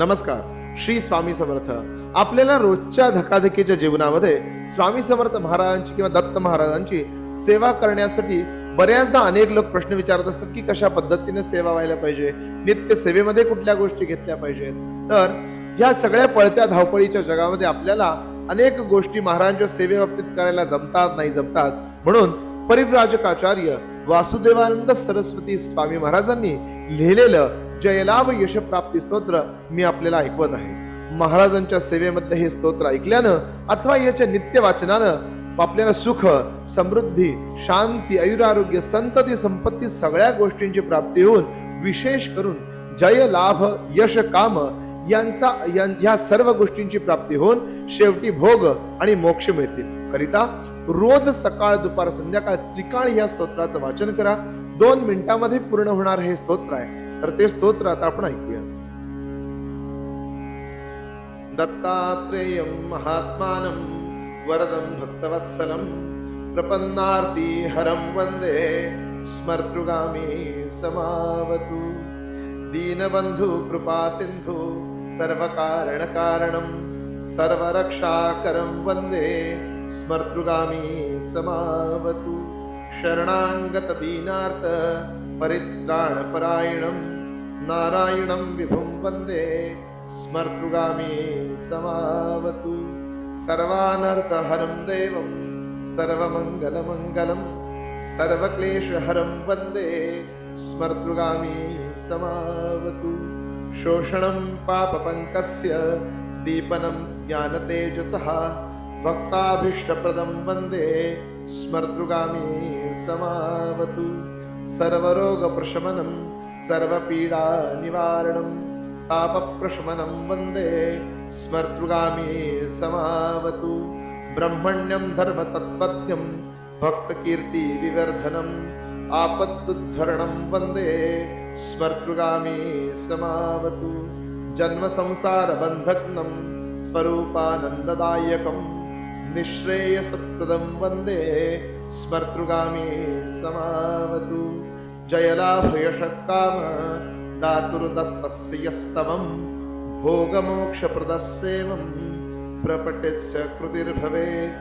नमस्कार. श्री स्वामी समर्थ. आपल्याला रोजच्या धकाधकीच्या जीवनामध्ये स्वामी समर्थ महाराजांची किंवा दत्त महाराजांची सेवा करण्यासाठी बऱ्याचदा अनेक लोक प्रश्न विचारत असतात की कशा पद्धतीने सेवा व्हायला पाहिजे, नित्य सेवेमध्ये कुठल्या गोष्टी घेतल्या पाहिजेत. तर ह्या सगळ्या पळत्या धावपळीच्या जगामध्ये आपल्याला अनेक गोष्टी महाराजांच्या सेवेबाबतीत करायला जमतात नाही जमतात. म्हणून परिव्राजकाचार्य वासुदेवानंद सरस्वती स्वामी महाराजांनी लिहिलेलं जयलाभ यशप्राप्ती स्तोत्र मी आपल्याला ऐकवत आहे. महाराजांच्या सेवेमध्ये हे स्तोत्र ऐकल्यानं अथवा याच्या नित्य वाचनानं आपल्याला सुख, समृद्धी, शांती, आयुरारोग्य, संतती, संपत्ती सगळ्या गोष्टींची प्राप्ती होऊन विशेष करून जय, लाभ, यश, काम या सर्व गोष्टींची प्राप्ती होऊन शेवटी भोग आणि मोक्ष मिळतील. करिता रोज सकाळ, दुपार, संध्याकाळ त्रिकाळ या स्तोत्राचं वाचन करा. 2 मिनिटांमध्ये पूर्ण होणार हे स्तोत्र आहे. तर ते स्तोत्र आता आपण ऐकूया. दत्तात्रेयं महात्मानं वरदं भक्तवत्सलं प्रपन्नार्ति हरं वन्दे स्मर्तृगामी समावतु. दीनबन्धु कृपा सिन्धु सर्वकारणकारणं सर्वरक्षाकरं वन्दे स्मर्तृगामी समावतु. शरणागत दीनार्थ परित्राणपरायणं नारायणं विभुं वन्दे स्मर्तृगामी समावतु. सर्वानर्थहरं देवं सर्वमङ्गलमङ्गलं सर्वक्लेशहरं वन्दे स्मर्तृगामी समावतु. शोषणं पापपङ्कस्य दीपनं ज्ञानतेजसः भक्ताभीष्टप्रदं वन्दे स्मर्तृगामी समावतु. सर्वरोगप्रशमनं सर्वपीडानिवारणं तापप्रशमनं वन्दे स्मर्तृगामी समावतु. ब्रह्मण्यं धर्मतत्त्वज्ञं भक्तकीर्तिविवर्धनम् आपत्तुद्धरणं वन्दे स्मर्तृगामी समावतु. जन्मसंसारबन्धघ्नं स्वरूपानन्ददायकं निःश्रेयसप्रदं वन्दे स्मर्तृगामी समावतु. जयलाभयशकाम दातुर्दत्तस्य यस्तवं भोगमोक्षप्रदस्येवं प्रपटेत्स्य कृतिर्भवेत्.